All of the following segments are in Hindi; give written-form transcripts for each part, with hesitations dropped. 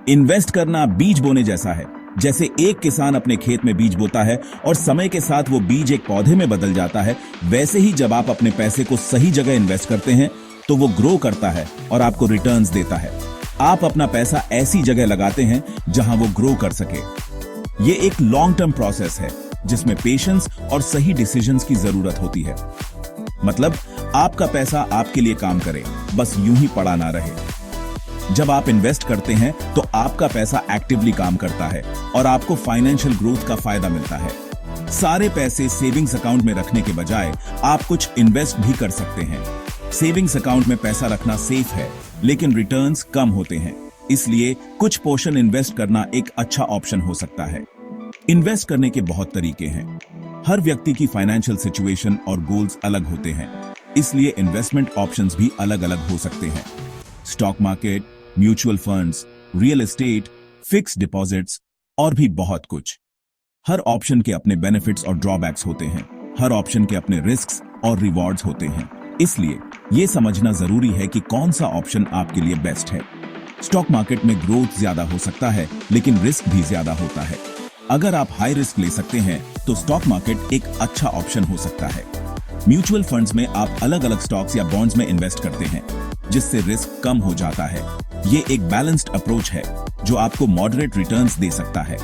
इन्वेस्ट करना बीज बोने जैसा है। जैसे एक किसान अपने खेत में बीज बोता है और समय के साथ वो बीज एक पौधे में बदल जाता है, वैसे ही जब आप अपने पैसे को सही जगह इन्वेस्ट करते हैं तो वो ग्रो करता है और आपको रिटर्न्स देता है। आप अपना पैसा ऐसी जगह लगाते हैं जहां वो ग्रो कर सके। ये एक लॉन्ग टर्म प्रोसेस है जिसमें पेशेंस और सही डिसीजंस की जरूरत होती है। मतलब आपका पैसा आपके लिए काम करे, बस यूं ही पड़ा ना रहे। जब आप इन्वेस्ट करते हैं तो आपका पैसा एक्टिवली काम करता है और आपको फाइनेंशियल ग्रोथ का फायदा मिलता है। सारे पैसे सेविंग्स अकाउंट में रखने के बजाय आप कुछ इन्वेस्ट भी कर सकते हैं। सेविंग्स अकाउंट में पैसा रखना सेफ है, लेकिन रिटर्न्स कम होते हैं, इसलिए कुछ पोर्शन इन्वेस्ट करना एक अच्छा ऑप्शन हो सकता है। इन्वेस्ट करने के बहुत तरीके हैं। हर व्यक्ति की फाइनेंशियल सिचुएशन और गोल्स अलग होते हैं, इसलिए इन्वेस्टमेंट ऑप्शंस भी अलग अलग हो सकते हैं। Stock market, mutual funds, real estate, fixed deposits और भी बहुत कुछ। हर ऑप्शन के अपने बेनिफिट्स और ड्रॉबैक्स होते हैं। हर ऑप्शन के अपने रिस्क्स और रिवॉर्ड्स होते हैं, इसलिए यह समझना जरूरी है कि कौन सा ऑप्शन आपके लिए बेस्ट है। स्टॉक मार्केट में ग्रोथ ज्यादा हो सकता है, लेकिन रिस्क भी ज्यादा होता है। अगर आप हाई रिस्क ले सकते हैं तो स्टॉक मार्केट एक अच्छा ऑप्शन हो सकता है। म्यूचुअल फंड्स में आप अलग अलग स्टॉक्स या बॉन्ड्स में इन्वेस्ट करते हैं, जिससे रिस्क कम हो जाता है। ये एक बैलेंस्ड अप्रोच है जो आपको मॉडरेट रिटर्न्स दे सकता है।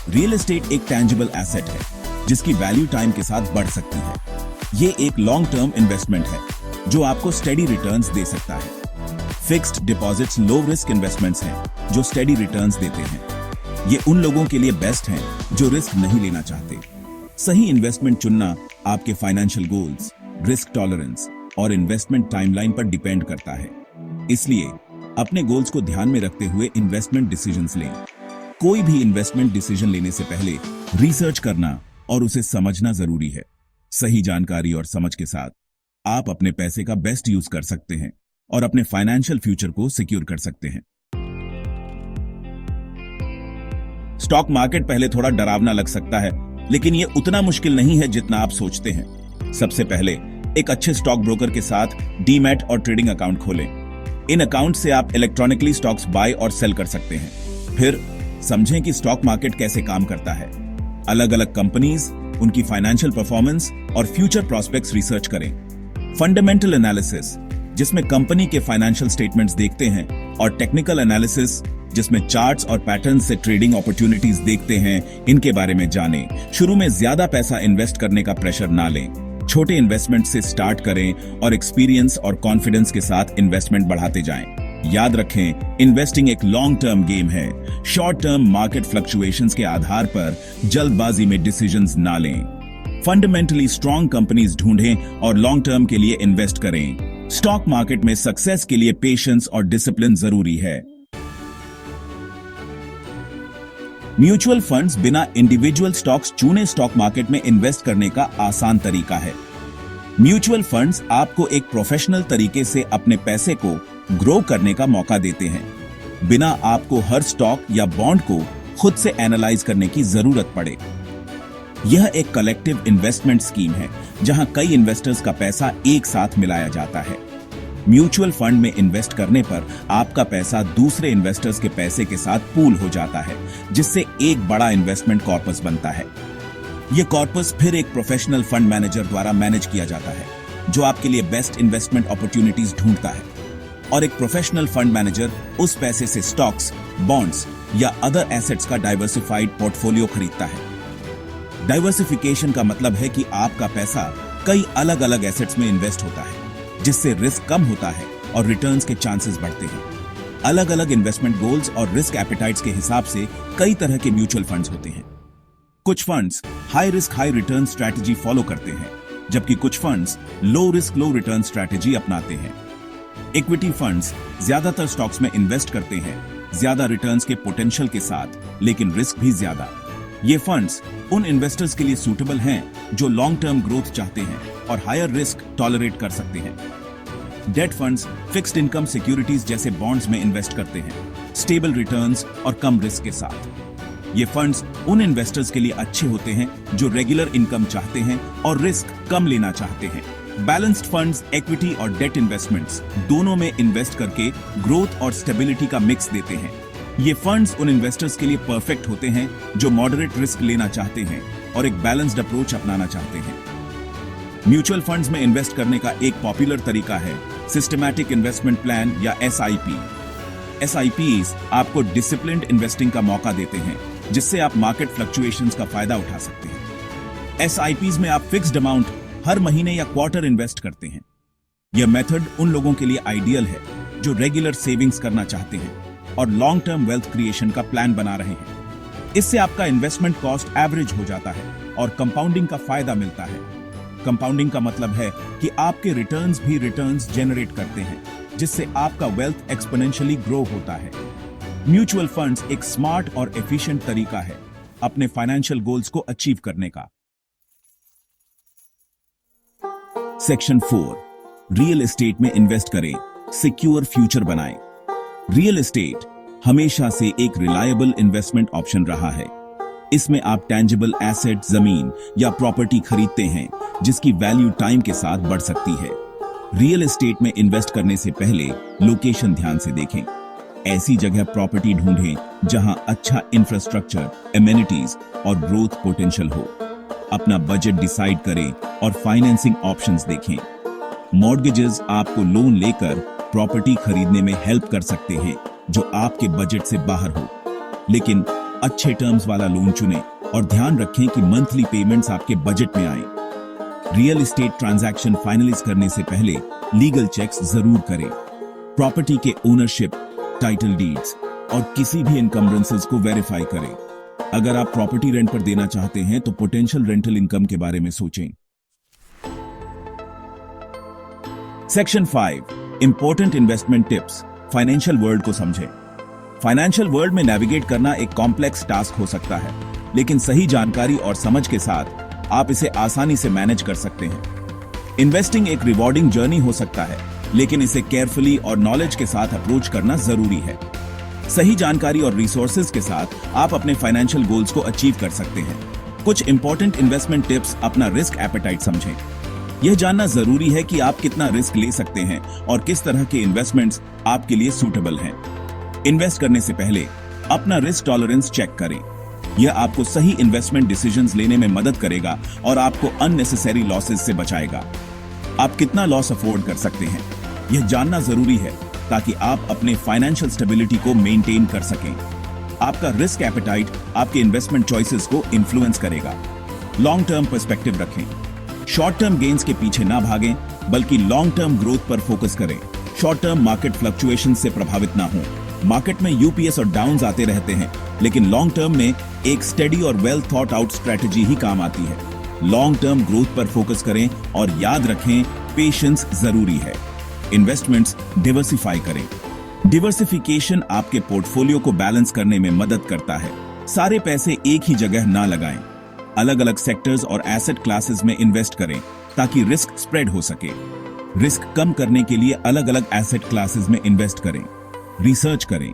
रियल एस्टेट एक टैंजिबल एसेट है जिसकी वैल्यू टाइम के साथ बढ़ सकती है। ये एक लॉन्ग टर्म इन्वेस्टमेंट है जो आपको स्टेडी रिटर्न्स दे सकता है। Fixed deposits low risk investments हैं जो स्टेडी रिटर्न्स देते हैं। ये उन लोगों के लिए बेस्ट हैं जो रिस्क नहीं लेना चाहते। सही इन्वेस्टमेंट चुनना आपके फाइनेंशियल गोल्स, रिस्क टॉलरेंस और इन्वेस्टमेंट टाइमलाइन पर डिपेंड करता है। इसलिए अपने गोल्स को ध्यान में रखते हुए इन्वेस्टमेंट डिसीजंस लें। कोई भी इन्वेस्टमेंट डिसीजन लेने से पहले रिसर्च करना और उसे समझना जरूरी है। सही जानकारी और समझ के साथ आप अपने पैसे का बेस्ट यूज कर सकते हैं और अपने फाइनेंशियल फ्यूचर को सिक्योर कर सकते हैं। स्टॉक मार्केट पहले थोड़ा डरावना लग सकता है, लेकिन यह उतना मुश्किल नहीं है जितना आप सोचते हैं। सबसे पहले एक अच्छे स्टॉक ब्रोकर के साथ डीमैट और ट्रेडिंग अकाउंट खोलें। इन अकाउंट से आप इलेक्ट्रॉनिकली स्टॉक्स बाय और सेल कर सकते हैं। फिर समझें कि स्टॉक मार्केट कैसे काम करता है। अलग अलग कंपनीज, उनकी फाइनेंशियल परफॉर्मेंस और फ्यूचर प्रॉस्पेक्ट्स रिसर्च करें। फंडामेंटल एनालिसिस, जिसमें कंपनी के फाइनेंशियल स्टेटमेंट्स देखते हैं, और टेक्निकल एनालिसिस, जिसमें चार्ट्स और पैटर्न से ट्रेडिंग अपॉर्चुनिटीज देखते हैं, इनके बारे में जानें। शुरू में ज्यादा पैसा इन्वेस्ट करने का प्रेशर ना लें। छोटे इन्वेस्टमेंट से स्टार्ट करें और एक्सपीरियंस और कॉन्फिडेंस के साथ इन्वेस्टमेंट बढ़ाते जाएं। याद रखें, इन्वेस्टिंग एक लॉन्ग टर्म गेम है। शॉर्ट टर्म मार्केट फ्लक्चुएशंस के आधार पर जल्दबाजी में डिसीजंस ना लें। फंडामेंटली स्ट्रॉन्ग कंपनीज ढूंढें और लॉन्ग टर्म के लिए इन्वेस्ट करें। स्टॉक मार्केट में सक्सेस के लिए पेशेंस और डिसिप्लिन जरूरी है। म्यूचुअल फंड्स बिना इंडिविजुअल स्टॉक्स चुने स्टॉक मार्केट में इन्वेस्ट करने का आसान तरीका है। म्यूचुअल फंड्स आपको एक प्रोफेशनल तरीके से अपने पैसे को ग्रो करने का मौका देते हैं, बिना आपको हर स्टॉक या बॉन्ड को खुद से एनालाइज करने की जरूरत पड़े। यह एक कलेक्टिव इन्वेस्टमेंट स्कीम है जहां कई इन्वेस्टर्स का पैसा एक साथ मिलाया जाता है। म्यूचुअल फंड में इन्वेस्ट करने पर आपका पैसा दूसरे इन्वेस्टर्स के पैसे के साथ पूल हो जाता है, जिससे एक बड़ा इन्वेस्टमेंट कॉर्पस बनता है। यह कॉर्पस फिर एक प्रोफेशनल फंड मैनेजर द्वारा मैनेज किया जाता है, जो आपके लिए बेस्ट इन्वेस्टमेंट अपॉर्चुनिटीज ढूंढता है। और एक प्रोफेशनल फंड मैनेजर उस पैसे से स्टॉक्स, बॉन्ड्स या अदर एसेट्स का डाइवर्सिफाइड पोर्टफोलियो खरीदता है। डाइवर्सिफिकेशन का मतलब है कि आपका पैसा कई अलग अलग एसेट्स में इन्वेस्ट होता है, जिससे रिस्क कम होता है और रिटर्न्स के चांसेस बढ़ते हैं। अलग अलग इन्वेस्टमेंट गोल्स और रिस्क एपेटाइट्स के हिसाब से कई तरह के म्यूचुअल फंड्स होते हैं। कुछ funds high risk high return strategy follow करते हैं, जबकि कुछ फंड्स लो रिस्क लो रिटर्न स्ट्रैटेजी अपनाते हैं। इक्विटी फंड्स ज्यादातर स्टॉक्स में इन्वेस्ट करते हैं, ज्यादा रिटर्न्स के पोटेंशियल के साथ, लेकिन रिस्क भी ज्यादा। ये फंड्स उन इन्वेस्टर्स के लिए सूटेबल हैं जो लॉन्ग टर्म ग्रोथ चाहते हैं और हायर रिस्क टॉलरेट कर सकते हैं। Date funds fixed income securities जैसे बॉन्ड्स में इन्वेस्ट करते हैं, स्टेबल रिटर्न्स और कम रिस्क के साथ। ये फंड्स उन इन्वेस्टर्स के लिए अच्छे होते हैं जो रेगुलर इनकम चाहते हैं और रिस्क कम लेना चाहते हैं। बैलेंस्ड फंड्स इक्विटी और डेट इन्वेस्टमेंट्स दोनों में इन्वेस्ट करके ग्रोथ और स्टेबिलिटी का मिक्स देते हैं। ये फंड्स उन इन्वेस्टर्स के लिए परफेक्ट होते हैं जो मॉडरेट रिस्क लेना चाहते हैं और एक बैलेंस्ड अप्रोच अपनाना चाहते हैं। म्यूचुअल फंड्स में इन्वेस्ट करने का एक पॉपुलर तरीका है सिस्टमैटिक इन्वेस्टमेंट प्लान या SIP। SIPs आपको डिसिप्लिन्ड इन्वेस्टिंग का मौका देते हैं, जिससे आप मार्केट फ्लक्चुएशंस का फायदा उठा सकते हैं। SIPs में आप फिक्स्ड अमाउंट हर महीने या क्वार्टर इन्वेस्ट करते हैं। यह मेथड उन लोगों के लिए आइडियल है जो रेगुलर सेविंग्स करना चाहते हैं और लॉन्ग टर्म वेल्थ क्रिएशन का प्लान बना रहे हैं। इससे आपका इन्वेस्टमेंट कॉस्ट एवरेज हो जाता है और कंपाउंडिंग का फायदा मिलता है। कंपाउंडिंग का मतलब है कि आपके रिटर्न्स भी रिटर्न्स जनरेट करते हैं, जिससे आपका वेल्थ एक्सपोनेंशियली ग्रो होता है। म्यूचुअल फंड्स एक स्मार्ट और एफिशिएंट तरीका है अपने फाइनेंशियल गोल्स को अचीव करने का। सेक्शन 4, रियल एस्टेट में इन्वेस्ट करें, सिक्योर फ्यूचर बनाएं। रियल एस्टेट हमेशा से एक रिलायबल इन्वेस्टमेंट ऑप्शन रहा है। इसमें आप टेंजिबल एसेट, जमीन या प्रॉपर्टी खरीदते हैं जिसकी वैल्यू टाइम के साथ बढ़ सकती है। रियल एस्टेट में इन्वेस्ट करने से पहले लोकेशन ध्यान से देखें। ऐसी जगह प्रॉपर्टी ढूंढें जहां अच्छा इंफ्रास्ट्रक्चर, एमिनिटीज और ग्रोथ पोटेंशियल हो। अपना बजट डिसाइड करें और फाइनेंसिंग ऑप्शंस देखें। मॉर्गेजेस आपको लोन लेकर प्रॉपर्टी खरीदने में हेल्प कर सकते हैं जो आपके बजट से बाहर हो, लेकिन अच्छे टर्म्स वाला लोन चुनें और ध्यान रखें कि मंथली पेमेंट्स आपके बजट में आए। रियल एस्टेट ट्रांजैक्शन फाइनलाइज करने से पहले लीगल चेक्स जरूर करें। प्रॉपर्टी के ओनरशिप, टाइटल डीड्स और किसी भी इनकम्बरेंसेस को वेरीफाई करें। अगर आप प्रॉपर्टी रेंट पर देना चाहते हैं तो पोटेंशियल रेंटल इनकम के बारे में सोचें। Section 5, important investment tips, financial world को समझें। फाइनेंशियल वर्ल्ड में नेविगेट करना एक कॉम्प्लेक्स टास्क हो सकता है, लेकिन सही जानकारी और समझ के साथ आप इसे आसानी से मैनेज कर सकते हैं। इन्वेस्टिंग एक रिवॉर्डिंग जर्नी हो सकता है, लेकिन इसे केयरफुली और नॉलेज के साथ अप्रोच करना जरूरी है। सही जानकारी और रिसोर्सेज के साथ आप अपने फाइनेंशियल गोल्स को अचीव कर सकते हैं। कुछ इंपॉर्टेंट इन्वेस्टमेंट टिप्स, अपना रिस्क एपेटाइट समझें। यह जानना जरूरी है कि आप कितना रिस्क ले सकते हैं और किस तरह के इन्वेस्टमेंट्स आपके लिए सूटेबल हैं। इन्वेस्ट करने से पहले अपना रिस्क टॉलरेंस चेक करें। यह आपको सही इन्वेस्टमेंट डिसीजंस लेने में मदद करेगा और आपको अननेसेसरी लॉसेस से बचाएगा। आप कितना लॉस अफोर्ड कर सकते हैं, यह जानना जरूरी है ताकि आप अपने फाइनेंशियल स्टेबिलिटी को मेंटेन कर सकें। आपका रिस्क एपेटाइट आपके इन्वेस्टमेंट चॉइसेस को इन्फ्लुएंस करेगा। लॉन्ग टर्म पर्सपेक्टिव रखें। शॉर्ट टर्म गेन्स के पीछे ना भागें, बल्कि लॉन्ग टर्म ग्रोथ पर फोकस करें। शॉर्ट टर्म मार्केट फ्लक्चुएशन से प्रभावित ना हो। मार्केट में यूपीएस और डाउन्स आते रहते हैं, लेकिन लॉन्ग टर्म में एक स्टेडी और वेल थॉट आउट स्ट्रेटजी ही काम आती है। लॉन्ग टर्म ग्रोथ पर फोकस करें और याद रखें, पेशेंस जरूरी है। इन्वेस्टमेंट्स डिवर्सिफाई करें। डिवर्सिफिकेशन आपके पोर्टफोलियो को बैलेंस करने में मदद करता है। सारे पैसे एक ही जगह ना लगाएं। अलग अलग सेक्टर्स और एसेट क्लासेस में इन्वेस्ट करें ताकि रिस्क स्प्रेड हो सके। रिस्क कम करने के लिए अलग अलग एसेट क्लासेस में इन्वेस्ट करें। रिसर्च करें।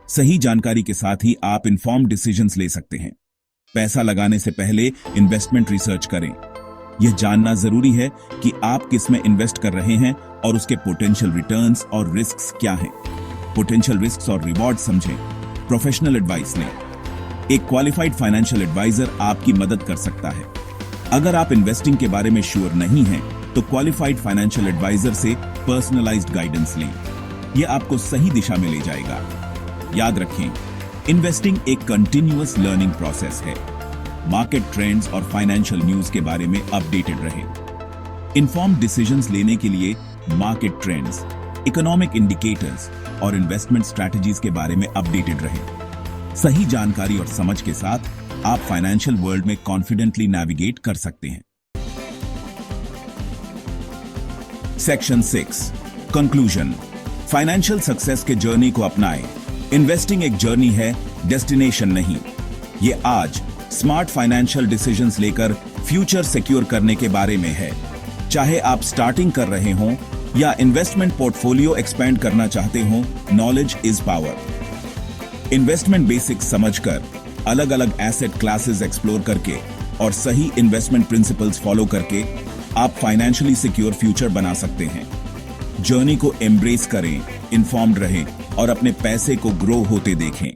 सही जानकारी के साथ ही आप इन्फॉर्म्ड डिसीजंस ले सकते हैं। पैसा लगाने से पहले इन्वेस्टमेंट रिसर्च करें। यह जानना जरूरी है कि आप किस में इन्वेस्ट कर रहे हैं और उसके पोटेंशियल रिटर्न्स और रिस्क्स क्या हैं। पोटेंशियल रिस्क्स और रिवॉर्ड समझें। प्रोफेशनल एडवाइस लें। एक क्वालिफाइड फाइनेंशियल एडवाइजर आपकी मदद कर सकता है। अगर आप इन्वेस्टिंग के बारे में श्योर नहीं हैं, तो क्वालिफाइड फाइनेंशियल एडवाइजर से पर्सनलाइज्ड गाइडेंस लें। यह आपको सही दिशा में ले जाएगा। याद रखें, इन्वेस्टिंग एक कंटिन्यूअस लर्निंग प्रोसेस है। मार्केट ट्रेंड्स और फाइनेंशियल न्यूज के बारे में अपडेटेड रहें। इन्फॉर्म्ड डिसीजंस लेने के लिए मार्केट ट्रेंड्स, इकोनॉमिक इंडिकेटर्स और इन्वेस्टमेंट स्ट्रैटेजीज के बारे में अपडेटेड रहें। सही जानकारी और समझ के साथ आप फाइनेंशियल वर्ल्ड में कॉन्फिडेंटली नेविगेट कर सकते हैं। Section 6, conclusion. फाइनेंशियल सक्सेस के जर्नी को अपनाएं। इन्वेस्टिंग एक जर्नी है, डेस्टिनेशन नहीं। ये आज स्मार्ट फाइनेंशियल डिसीजंस लेकर फ्यूचर सिक्योर करने के बारे में है। चाहे आप स्टार्टिंग कर रहे हों या इन्वेस्टमेंट पोर्टफोलियो एक्सपेंड करना चाहते हों, knowledge is power. Investment basics समझकर, अलग अलग एसेट क्लासेस एक्सप्लोर करके और सही इन्वेस्टमेंट प्रिंसिपल्स फॉलो करके आप फाइनेंशियली सिक्योर फ्यूचर बना सकते हैं। जर्नी को एम्ब्रेस करें, इन्फॉर्म्ड रहें और अपने पैसे को ग्रो होते देखें।